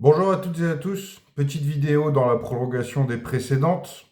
Bonjour à toutes et à tous, petite vidéo dans la prolongation des précédentes,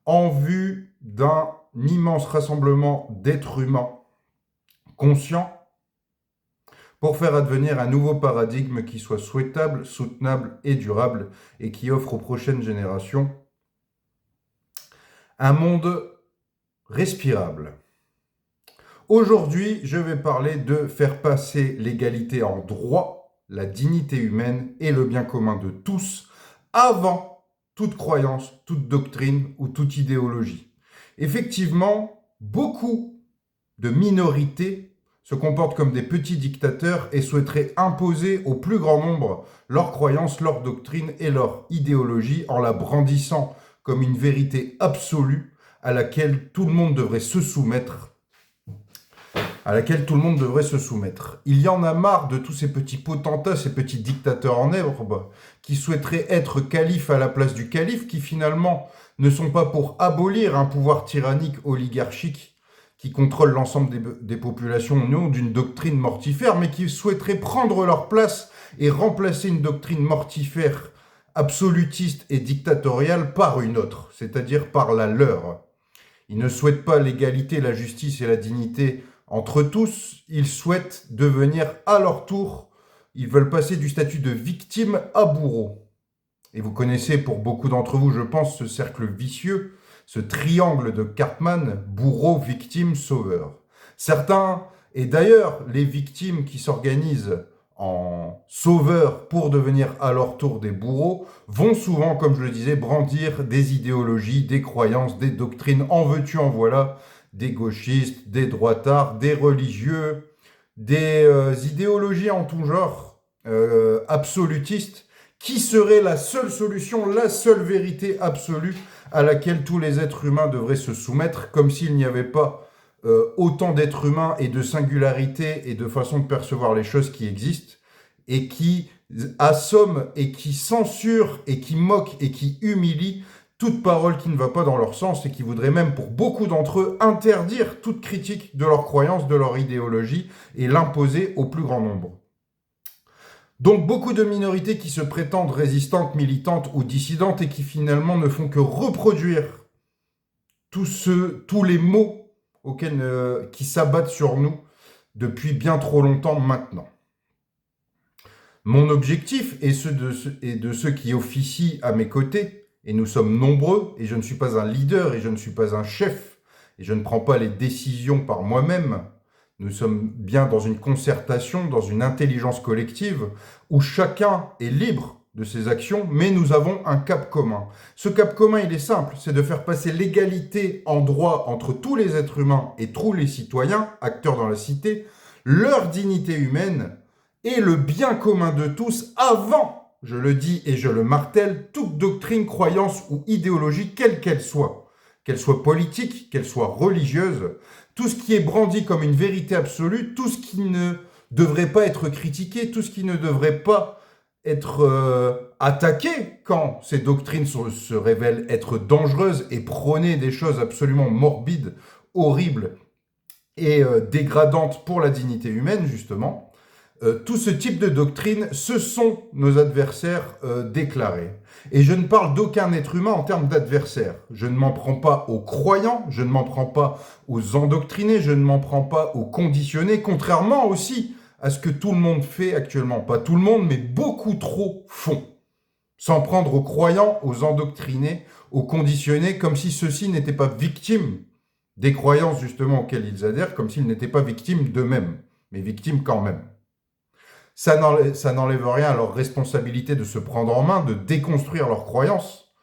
en vue d'un immense rassemblement d'êtres humains conscients pour faire advenir un nouveau paradigme qui soit souhaitable, soutenable et durable et qui offre aux prochaines générations un monde respirable. Aujourd'hui, je vais parler de faire passer l'égalité en droit, la dignité humaine et le bien commun de tous avant toute croyance, toute doctrine ou toute idéologie. Effectivement, beaucoup de minorités se comportent comme des petits dictateurs et souhaiteraient imposer au plus grand nombre leurs croyances, leurs doctrines et leur idéologie en la brandissant comme une vérité absolue à laquelle tout le monde devrait se soumettre Il y en a marre de tous ces petits potentats, ces petits dictateurs en herbe, qui souhaiteraient être califes à la place du calife, qui finalement ne sont pas pour abolir un pouvoir tyrannique oligarchique qui contrôle l'ensemble des populations au nom d'une doctrine mortifère, mais qui souhaiteraient prendre leur place et remplacer une doctrine mortifère, absolutiste et dictatoriale par une autre, c'est-à-dire par la leur. Ils ne souhaitent pas l'égalité, la justice et la dignité entre tous, ils souhaitent devenir à leur tour, ils veulent passer du statut de victime à bourreau. Et vous connaissez pour beaucoup d'entre vous, je pense, ce cercle vicieux, ce triangle de Cartman, bourreau, victime, sauveur. Certains, et d'ailleurs les victimes qui s'organisent en sauveurs pour devenir à leur tour des bourreaux, vont souvent, comme je le disais, brandir des idéologies, des croyances, des doctrines, en veux-tu, en voilà, des gauchistes, des droitards, des religieux, des idéologies en tout genre, absolutistes, qui serait la seule solution, la seule vérité absolue à laquelle tous les êtres humains devraient se soumettre, comme s'il n'y avait pas autant d'êtres humains et de singularités et de façons de percevoir les choses qui existent, et qui assomment et qui censurent et qui moquent et qui humilient toute parole qui ne va pas dans leur sens et qui voudrait même, pour beaucoup d'entre eux, interdire toute critique de leur croyance, de leur idéologie et l'imposer au plus grand nombre. Donc beaucoup de minorités qui se prétendent résistantes, militantes ou dissidentes et qui finalement ne font que reproduire tous les maux qui s'abattent sur nous depuis bien trop longtemps maintenant. Mon objectif et de ceux qui officient à mes côtés, et nous sommes nombreux, et je ne suis pas un leader, et je ne suis pas un chef, et je ne prends pas les décisions par moi-même. Nous sommes bien dans une concertation, dans une intelligence collective, où chacun est libre de ses actions, mais nous avons un cap commun. Ce cap commun, il est simple, c'est de faire passer l'égalité en droit entre tous les êtres humains et tous les citoyens, acteurs dans la cité, leur dignité humaine et le bien commun de tous avant, je le dis et je le martèle, toute doctrine, croyance ou idéologie, quelle qu'elle soit politique, qu'elle soit religieuse, tout ce qui est brandi comme une vérité absolue, tout ce qui ne devrait pas être critiqué, tout ce qui ne devrait pas être attaqué quand ces doctrines se révèlent être dangereuses et prôner des choses absolument morbides, horribles et dégradantes pour la dignité humaine, justement. Tout ce type de doctrine, ce sont nos adversaires déclarés. Et je ne parle d'aucun être humain en termes d'adversaire. Je ne m'en prends pas aux croyants, je ne m'en prends pas aux endoctrinés, je ne m'en prends pas aux conditionnés, contrairement aussi à ce que tout le monde fait actuellement. Pas tout le monde, mais beaucoup trop font. S'en prendre aux croyants, aux endoctrinés, aux conditionnés, comme si ceux-ci n'étaient pas victimes des croyances justement auxquelles ils adhèrent, comme s'ils n'étaient pas victimes d'eux-mêmes, mais victimes quand même. Ça n'enlève rien à leur responsabilité de se prendre en main, de déconstruire leurs croyances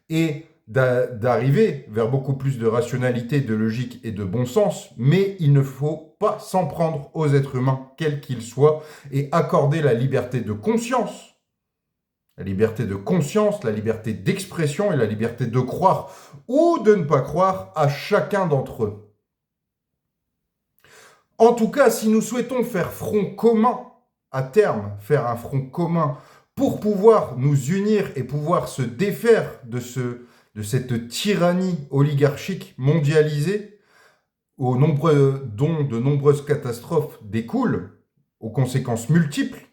et d'arriver vers beaucoup plus de rationalité, de logique et de bon sens, mais il ne faut pas s'en prendre aux êtres humains, quels qu'ils soient, et accorder la liberté de conscience, la liberté d'expression et la liberté de croire ou de ne pas croire à chacun d'entre eux. En tout cas, si nous souhaitons faire front commun, à terme, faire un front commun pour pouvoir nous unir et pouvoir se défaire de cette tyrannie oligarchique mondialisée, dont de nombreuses catastrophes découlent, aux conséquences multiples,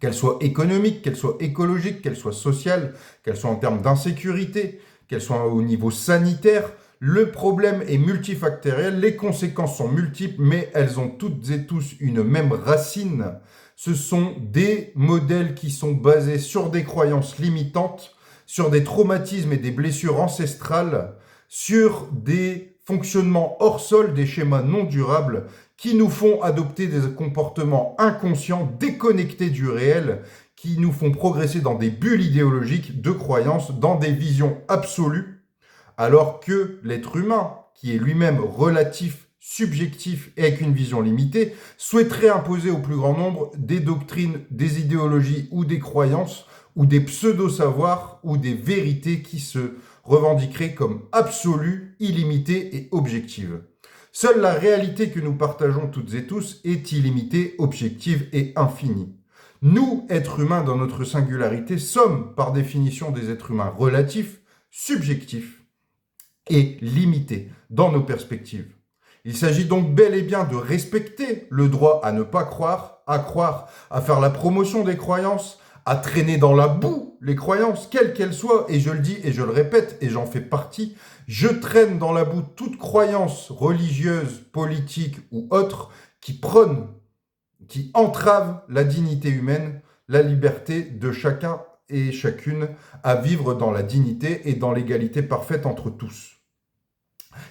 qu'elle soit économique, qu'elle soit écologique, qu'elle soit sociale, qu'elle soit en termes d'insécurité, qu'elle soit au niveau sanitaire. Le problème est multifactoriel, les conséquences sont multiples, mais elles ont toutes et tous une même racine. Ce sont des modèles qui sont basés sur des croyances limitantes, sur des traumatismes et des blessures ancestrales, sur des fonctionnements hors sol, des schémas non durables, qui nous font adopter des comportements inconscients, déconnectés du réel, qui nous font progresser dans des bulles idéologiques de croyances, dans des visions absolues, alors que l'être humain, qui est lui-même relatif, subjectif et avec une vision limitée, souhaiterait imposer au plus grand nombre des doctrines, des idéologies ou des croyances, ou des pseudo-savoirs, ou des vérités qui se revendiqueraient comme absolues, illimitées et objectives. Seule la réalité que nous partageons toutes et tous est illimitée, objective et infinie. Nous, êtres humains dans notre singularité, sommes par définition des êtres humains relatifs, subjectifs et limités dans nos perspectives. Il s'agit donc bel et bien de respecter le droit à ne pas croire, à faire la promotion des croyances, à traîner dans la boue les croyances, quelles qu'elles soient, et je le dis et je le répète, et j'en fais partie, je traîne dans la boue toute croyance religieuse, politique ou autre qui prône, qui entrave la dignité humaine, la liberté de chacun et chacune à vivre dans la dignité et dans l'égalité parfaite entre tous.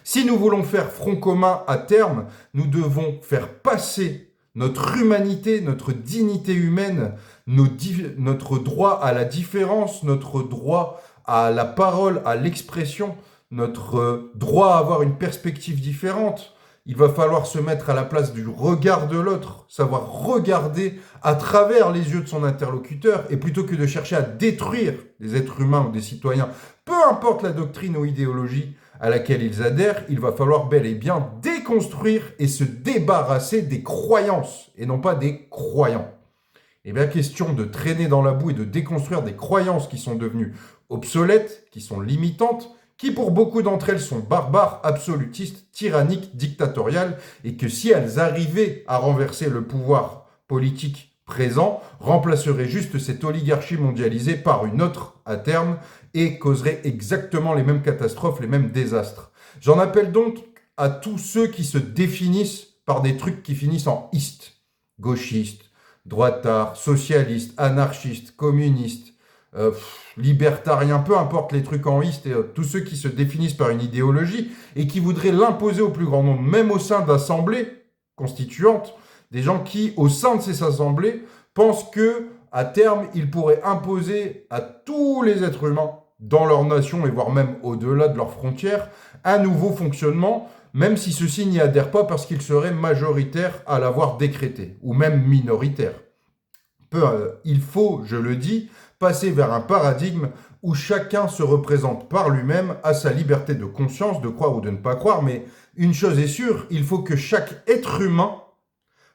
Si nous voulons faire front commun à terme, nous devons faire passer notre humanité, notre dignité humaine, notre droit à la différence, notre droit à la parole, à l'expression, notre droit à avoir une perspective différente. Il va falloir se mettre à la place du regard de l'autre, savoir regarder à travers les yeux de son interlocuteur, et plutôt que de chercher à détruire des êtres humains ou des citoyens, peu importe la doctrine ou idéologie à laquelle ils adhèrent, il va falloir bel et bien déconstruire et se débarrasser des croyances, et non pas des croyants. Et bien, question de traîner dans la boue et de déconstruire des croyances qui sont devenues obsolètes, qui sont limitantes, qui pour beaucoup d'entre elles sont barbares, absolutistes, tyranniques, dictatoriales, et que si elles arrivaient à renverser le pouvoir politique présent, remplaceraient juste cette oligarchie mondialisée par une autre à terme, et causeraient exactement les mêmes catastrophes, les mêmes désastres. J'en appelle donc à tous ceux qui se définissent par des trucs qui finissent en iste, gauchistes, droitards, socialistes, anarchistes, communistes, libertariens, peu importe les trucs en iste, et tous ceux qui se définissent par une idéologie et qui voudraient l'imposer au plus grand nombre, même au sein d'assemblées constituantes, des gens qui, au sein de ces assemblées, pensent que à terme, ils pourraient imposer à tous les êtres humains dans leur nation et voire même au-delà de leurs frontières un nouveau fonctionnement, même si ceux-ci n'y adhèrent pas parce qu'ils seraient majoritaires à l'avoir décrété, ou même minoritaires. Il faut, je le dis, passer vers un paradigme où chacun se représente par lui-même à sa liberté de conscience, de croire ou de ne pas croire, mais une chose est sûre, il faut que chaque être humain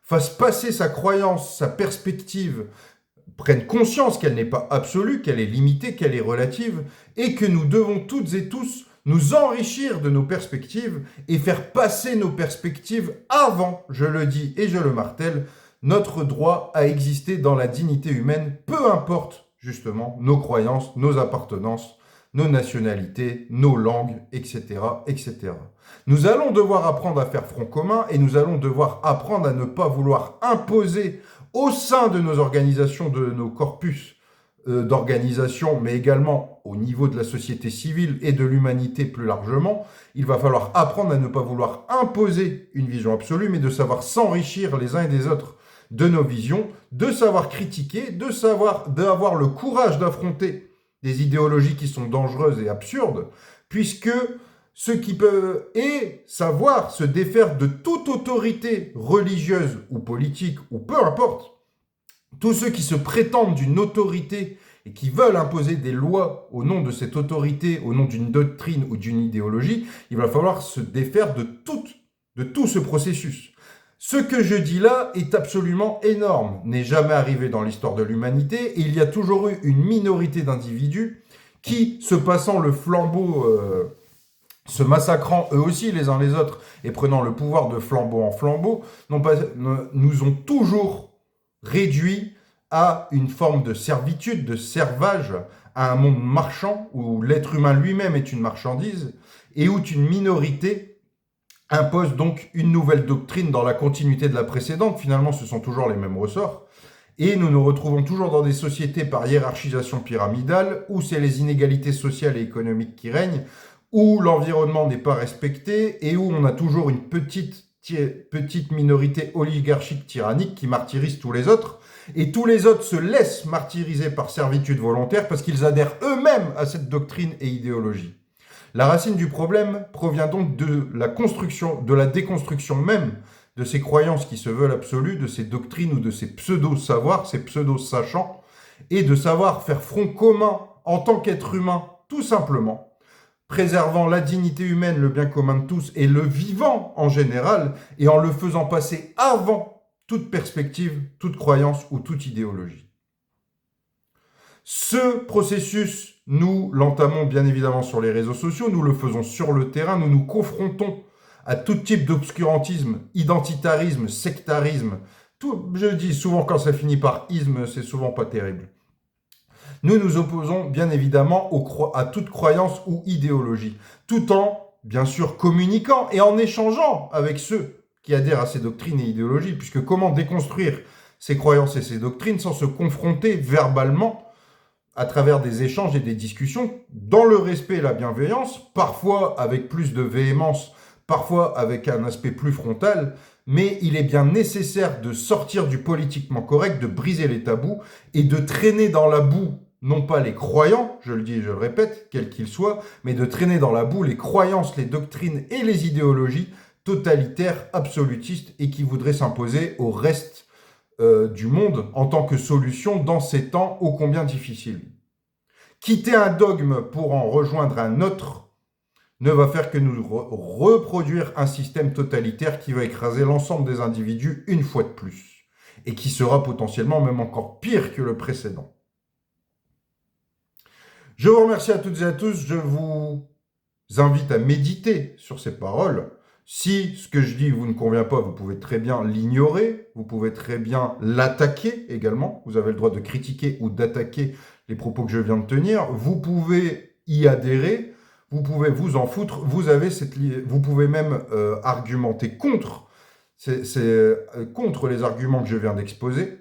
fasse passer sa croyance, sa perspective, prenne conscience qu'elle n'est pas absolue, qu'elle est limitée, qu'elle est relative, et que nous devons toutes et tous nous enrichir de nos perspectives et faire passer nos perspectives avant, je le dis et je le martèle, notre droit à exister dans la dignité humaine, peu importe justement nos croyances, nos appartenances, nos nationalités, nos langues, etc., etc. Nous allons devoir apprendre à faire front commun et nous allons devoir apprendre à ne pas vouloir imposer au sein de nos organisations, de nos corpus d'organisation, mais également au niveau de la société civile et de l'humanité plus largement, il va falloir apprendre à ne pas vouloir imposer une vision absolue, mais de savoir s'enrichir les uns et des autres de nos visions, de savoir critiquer, d'avoir le courage d'affronter des idéologies qui sont dangereuses et absurdes, puisque ceux qui peuvent savoir se défaire de toute autorité religieuse ou politique, ou peu importe, tous ceux qui se prétendent d'une autorité et qui veulent imposer des lois au nom de cette autorité, au nom d'une doctrine ou d'une idéologie, il va falloir se défaire de tout ce processus. Ce que je dis là est absolument énorme, n'est jamais arrivé dans l'histoire de l'humanité, et il y a toujours eu une minorité d'individus qui, se passant le flambeau, se massacrant eux aussi les uns les autres, et prenant le pouvoir de flambeau en flambeau, nous ont toujours réduits à une forme de servitude, de servage, à un monde marchand où l'être humain lui-même est une marchandise et où une minorité impose donc une nouvelle doctrine dans la continuité de la précédente. Finalement, ce sont toujours les mêmes ressorts. Et nous nous retrouvons toujours dans des sociétés par hiérarchisation pyramidale, où c'est les inégalités sociales et économiques qui règnent, où l'environnement n'est pas respecté, et où on a toujours une petite minorité oligarchique tyrannique qui martyrise tous les autres, et tous les autres se laissent martyriser par servitude volontaire parce qu'ils adhèrent eux-mêmes à cette doctrine et idéologie. La racine du problème provient donc de la déconstruction même de ces croyances qui se veulent absolues, de ces doctrines ou de ces pseudo-savoirs, ces pseudo-sachants, et de savoir faire front commun en tant qu'être humain, tout simplement, préservant la dignité humaine, le bien commun de tous, et le vivant en général, et en le faisant passer avant toute perspective, toute croyance ou toute idéologie. Ce processus, nous l'entamons bien évidemment sur les réseaux sociaux, nous le faisons sur le terrain, nous nous confrontons à tout type d'obscurantisme, identitarisme, sectarisme. Tout, je dis souvent quand ça finit par isme, c'est souvent pas terrible. Nous nous opposons bien évidemment à toute croyance ou idéologie, tout en, bien sûr, communiquant et en échangeant avec ceux qui adhèrent à ces doctrines et idéologies, puisque comment déconstruire ces croyances et ces doctrines sans se confronter verbalement à travers des échanges et des discussions, dans le respect et la bienveillance, parfois avec plus de véhémence, parfois avec un aspect plus frontal, mais il est bien nécessaire de sortir du politiquement correct, de briser les tabous et de traîner dans la boue, non pas les croyants, je le dis et je le répète, quels qu'ils soient, mais de traîner dans la boue les croyances, les doctrines et les idéologies totalitaires, absolutistes et qui voudraient s'imposer au reste du monde en tant que solution dans ces temps ô combien difficiles. Quitter un dogme pour en rejoindre un autre ne va faire que nous reproduire un système totalitaire qui va écraser l'ensemble des individus une fois de plus, et qui sera potentiellement même encore pire que le précédent. Je vous remercie à toutes et à tous, je vous invite à méditer sur ces paroles. Si ce que je dis vous ne convient pas, vous pouvez très bien l'ignorer, vous pouvez très bien l'attaquer également, vous avez le droit de critiquer ou d'attaquer les propos que je viens de tenir, vous pouvez y adhérer, vous pouvez vous en foutre, vous pouvez même argumenter contre les arguments que je viens d'exposer.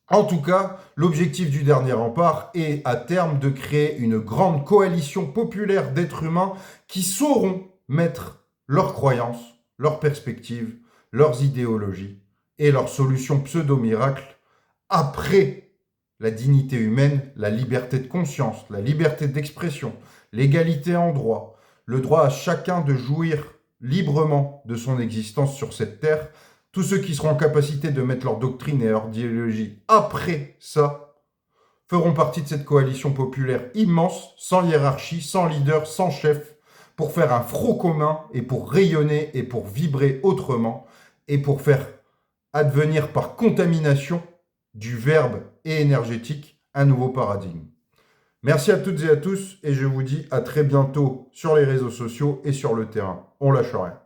En tout cas, l'objectif du dernier rempart est à terme de créer une grande coalition populaire d'êtres humains qui sauront mettre leurs croyances, leurs perspectives, leurs idéologies et leurs solutions pseudo-miracles après la dignité humaine, la liberté de conscience, la liberté d'expression, l'égalité en droit, le droit à chacun de jouir librement de son existence sur cette terre. Tous ceux qui seront en capacité de mettre leur doctrine et leur idéologie après ça feront partie de cette coalition populaire immense, sans hiérarchie, sans leader, sans chef, pour faire un front commun et pour rayonner et pour vibrer autrement et pour faire advenir par contamination du verbe et énergétique un nouveau paradigme. Merci à toutes et à tous et je vous dis à très bientôt sur les réseaux sociaux et sur le terrain. On lâche rien.